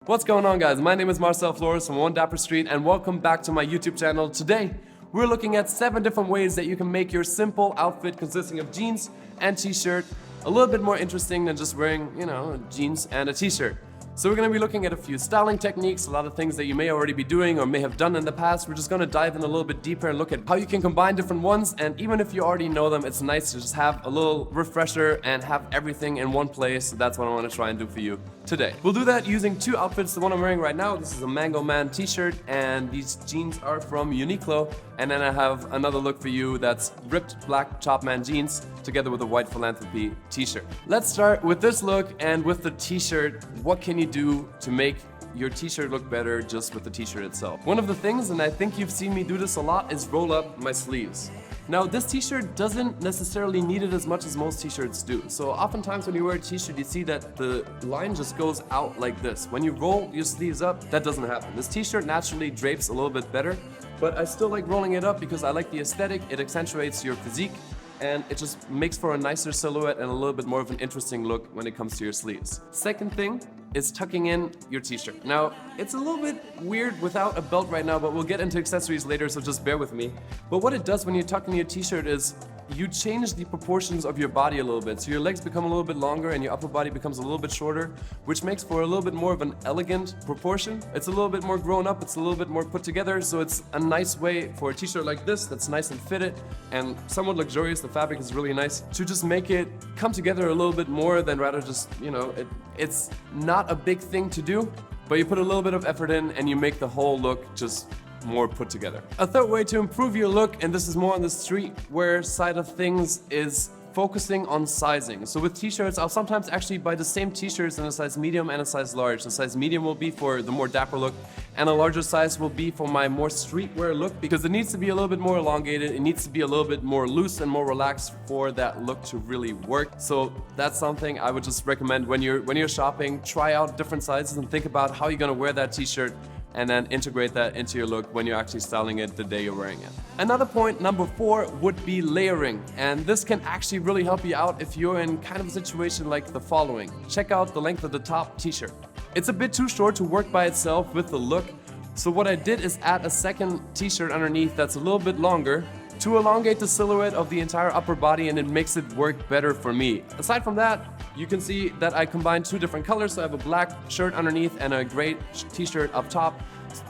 What's going on, guys? My name is Marcel Flores from One Dapper Street, and welcome back to my YouTube channel. Today, we're looking at 7 different ways that you can make your simple outfit consisting of jeans and t-shirt a little bit more interesting than just wearing, jeans and a t-shirt. So we're going to be looking at a few styling techniques, a lot of things that you may already be doing or may have done in the past. We're just going to dive in a little bit deeper and look at how you can combine different ones. And even if you already know them, it's nice to just have a little refresher and have everything in one place. So that's what I want to try and do for you today. We'll do that using 2 outfits. The one I'm wearing right now, this is a Mango Man t-shirt, and these jeans are from Uniqlo. And then I have another look for you that's ripped black Chopman jeans together with a white Philanthropy t-shirt. Let's start with this look, and with the t-shirt, what can you do to make your t-shirt look better just with the t-shirt itself? One of the things, and I think you've seen me do this a lot, is roll up my sleeves. Now, this t-shirt doesn't necessarily need it as much as most t-shirts do. So oftentimes when you wear a t-shirt, you see that the line just goes out like this. When you roll your sleeves up, that doesn't happen. This t-shirt naturally drapes a little bit better, but I still like rolling it up because I like the aesthetic. It accentuates your physique, and it just makes for a nicer silhouette and a little bit more of an interesting look when it comes to your sleeves. Second thing is tucking in your t-shirt. Now, it's a little bit weird without a belt right now, but we'll get into accessories later, so just bear with me. But what it does when you tuck in your t-shirt is you change the proportions of your body a little bit. So your legs become a little bit longer and your upper body becomes a little bit shorter, which makes for a little bit more of an elegant proportion. It's a little bit more grown up, it's a little bit more put together, so it's a nice way for a t-shirt like this that's nice and fitted and somewhat luxurious. The fabric is really nice to just make it come together a little bit more than rather just, it's not a big thing to do, but you put a little bit of effort in and you make the whole look just more put together. A third way to improve your look, and this is more on the streetwear side of things, is focusing on sizing. So with t-shirts, I'll sometimes actually buy the same t-shirts in a size medium and a size large. The size medium will be for the more dapper look, and a larger size will be for my more streetwear look, because it needs to be a little bit more elongated. It needs to be a little bit more loose and more relaxed for that look to really work. So that's something I would just recommend when you're shopping. Try out different sizes and think about how you're gonna wear that t-shirt, and then integrate that into your look when you're actually styling it the day you're wearing it. Another point, number 4, would be layering. And this can actually really help you out if you're in kind of a situation like the following. Check out the length of the top t-shirt. It's a bit too short to work by itself with the look. So what I did is add a second t-shirt underneath that's a little bit longer to elongate the silhouette of the entire upper body, and it makes it work better for me. Aside from that, you can see that I combined 2 different colors. So I have a black shirt underneath and a gray t-shirt up top.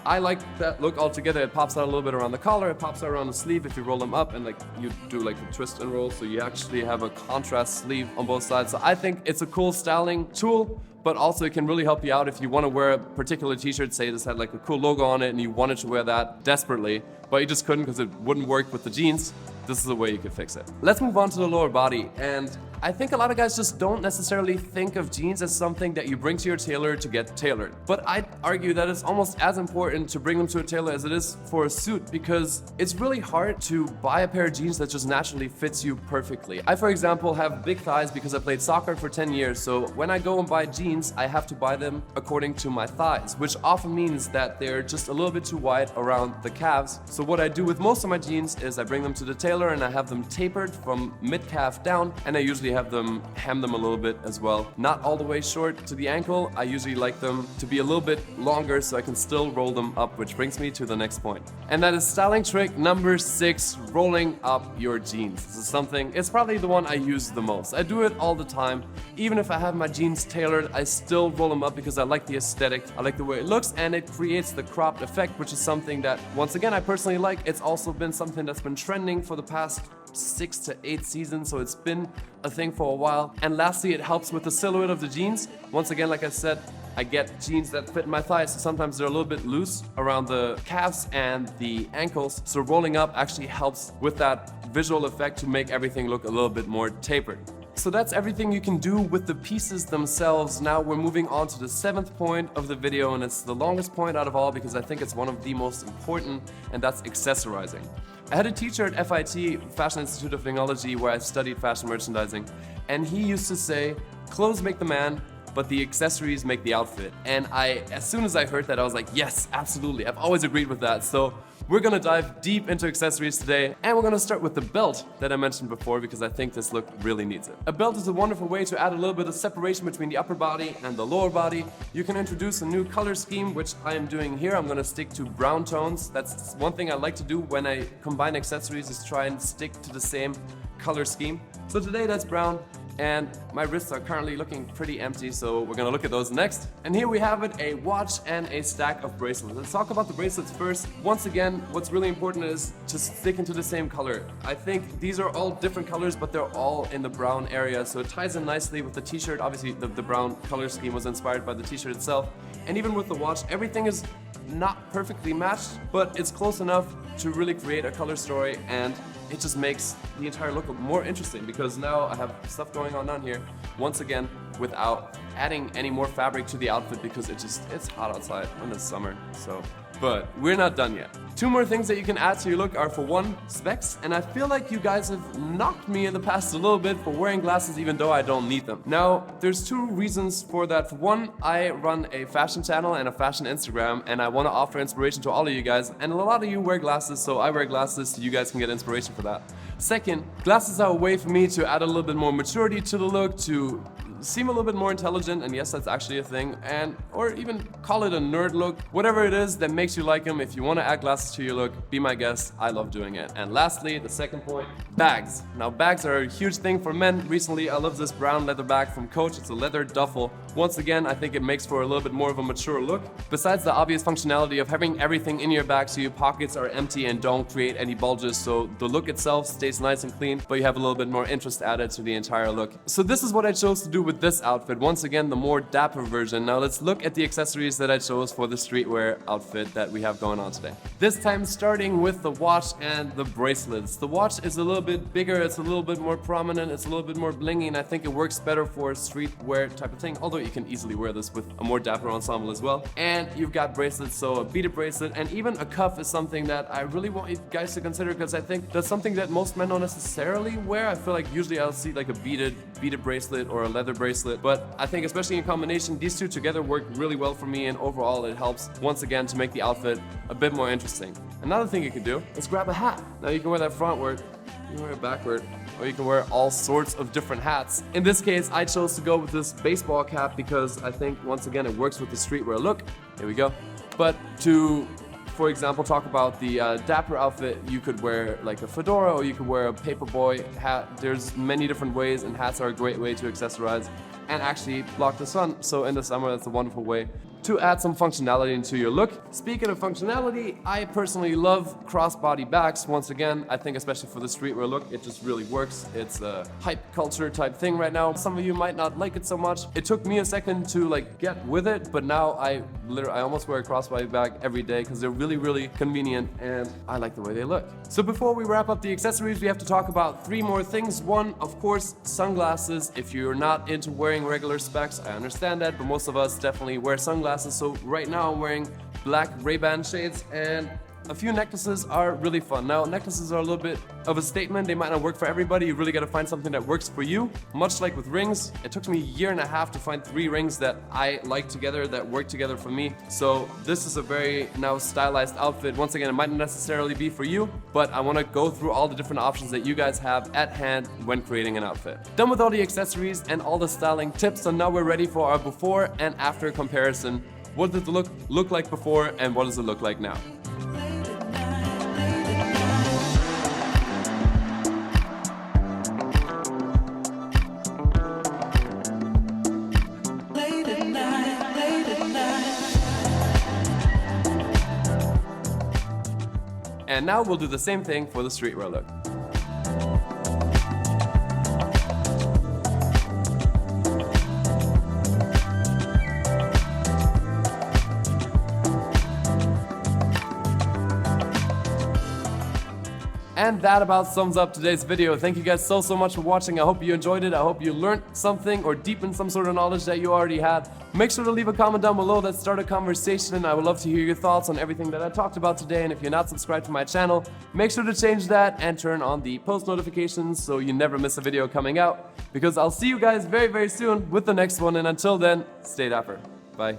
I like that look altogether. It pops out a little bit around the collar, it pops out around the sleeve if you roll them up, and you do a twist and roll, so you actually have a contrast sleeve on both sides. So I think it's a cool styling tool, but also it can really help you out if you want to wear a particular t-shirt, say this had a cool logo on it and you wanted to wear that desperately, but you just couldn't because it wouldn't work with the jeans. This is the way you could fix it. Let's move on to the lower body. And I think a lot of guys just don't necessarily think of jeans as something that you bring to your tailor to get tailored. But I'd argue that it's almost as important to bring them to a tailor as it is for a suit, because it's really hard to buy a pair of jeans that just naturally fits you perfectly. I, for example, have big thighs because I played soccer for 10 years. So when I go and buy jeans, I have to buy them according to my thighs, which often means that they're just a little bit too wide around the calves. So what I do with most of my jeans is I bring them to the tailor and I have them tapered from mid-calf down, and I usually have them hem them a little bit as well. Not all the way short to the ankle. I usually like them to be a little bit longer so I can still roll them up, which brings me to the next point. And that is styling trick number 6, rolling up your jeans. This is something, it's probably the one I use the most. I do it all the time. Even if I have my jeans tailored, I still roll them up because I like the aesthetic, I like the way it looks, and it creates the cropped effect, which is something that, once again, I personally like. It's also been something that's been trending for the past 6 to 8 seasons, so it's been a thing for a while. And lastly, it helps with the silhouette of the jeans. Once again, like I said, I get jeans that fit my thighs, so sometimes they're a little bit loose around the calves and the ankles, so rolling up actually helps with that visual effect to make everything look a little bit more tapered. So that's everything you can do with the pieces themselves. Now we're moving on to the 7th point of the video, and it's the longest point out of all because I think it's one of the most important, and that's accessorizing. I had a teacher at FIT, Fashion Institute of Technology, where I studied fashion merchandising, and he used to say, clothes make the man, but the accessories make the outfit. And as soon as I heard that, I was like, yes, absolutely. I've always agreed with that. So we're gonna dive deep into accessories today, and we're gonna start with the belt that I mentioned before because I think this look really needs it. A belt is a wonderful way to add a little bit of separation between the upper body and the lower body. You can introduce a new color scheme, which I am doing here. I'm gonna stick to brown tones. That's one thing I like to do when I combine accessories, is try and stick to the same color scheme. So today that's brown, and my wrists are currently looking pretty empty, so we're gonna look at those next. And here we have it, a watch and a stack of bracelets. Let's talk about the bracelets first. Once again, what's really important is to stick into the same color. I think these are all different colors, but they're all in the brown area, so it ties in nicely with the t-shirt. Obviously, the brown color scheme was inspired by the t-shirt itself. And even with the watch, everything is not perfectly matched, but it's close enough to really create a color story, and it just makes the entire look more interesting because now I have stuff going on down here, once again, without adding any more fabric to the outfit because it's hot outside and it's summer, so. But we're not done yet. Two more things that you can add to your look are, for one, specs, and I feel like you guys have knocked me in the past a little bit for wearing glasses even though I don't need them. Now, there's two reasons for that. For one, I run a fashion channel and a fashion Instagram, and I want to offer inspiration to all of you guys, and a lot of you wear glasses, so I wear glasses so you guys can get inspiration for that. Second, glasses are a way for me to add a little bit more maturity to the look, to seem a little bit more intelligent, and yes, that's actually a thing, and or even call it a nerd look. Whatever it is that makes you like them, if you want to add glasses to your look, be my guest. I love doing it. And lastly, the second point, bags. Now, bags are a huge thing for men. Recently, I love this brown leather bag from Coach. It's a leather duffel. Once again, I think it makes for a little bit more of a mature look. Besides the obvious functionality of having everything in your bag so your pockets are empty and don't create any bulges, so the look itself stays nice and clean, but you have a little bit more interest added to the entire look. So this is what I chose to do with this outfit. Once again, the more dapper version. Now let's look at the accessories that I chose for the streetwear outfit that we have going on today. This time starting with the watch and the bracelets. The watch is a little bit bigger, it's a little bit more prominent, it's a little bit more blingy, and I think it works better for a streetwear type of thing, although you can easily wear this with a more dapper ensemble as well. And you've got bracelets, so a beaded bracelet, and even a cuff is something that I really want you guys to consider because I think that's something that most men don't necessarily wear. I feel like usually I'll see like a beaded bracelet or a leather bracelet, but I think especially in combination, these two together work really well for me, and overall it helps once again to make the outfit a bit more interesting. Another thing you can do is grab a hat. Now you can wear that frontward, you can wear it backward, or you can wear all sorts of different hats. In this case, I chose to go with this baseball cap because I think once again it works with the streetwear look. Here we go. But to, for example, talk about the Dapper outfit, you could wear like a fedora or you could wear a paperboy hat. There's many different ways, and hats are a great way to accessorize and actually block the sun. So in the summer, that's a wonderful way to add some functionality into your look. Speaking of functionality, I personally love crossbody bags. Once again, I think especially for the streetwear look, it just really works. It's a hype culture type thing right now. Some of you might not like it so much. It took me a second to like get with it, but now I almost wear a crossbody bag every day because they're really, really convenient and I like the way they look. So before we wrap up the accessories, we have to talk about three more things. One, of course, sunglasses. If you're not into wearing regular specs, I understand that, but most of us definitely wear sunglasses. So right now I'm wearing black Ray-Ban shades, and a few necklaces are really fun. Now, necklaces are a little bit of a statement. They might not work for everybody. You really got to find something that works for you. Much like with rings, it took me a year and a half to find 3 rings that I like together, that work together for me. So this is a very now stylized outfit. Once again, it might not necessarily be for you, but I want to go through all the different options that you guys have at hand when creating an outfit. Done with all the accessories and all the styling tips, so now we're ready for our before and after comparison. What did the look like before, and what does it look like now? And now we'll do the same thing for the streetwear look. And that about sums up today's video. Thank you guys so much for watching. I hope you enjoyed it. I hope you learned something or deepened some sort of knowledge that you already had. Make sure to leave a comment down below. Let's start a conversation, and I would love to hear your thoughts on everything that I talked about today. And if you're not subscribed to my channel, make sure to change that and turn on the post notifications so you never miss a video coming out, because I'll see you guys very soon with the next one. And until then, stay dapper. Bye.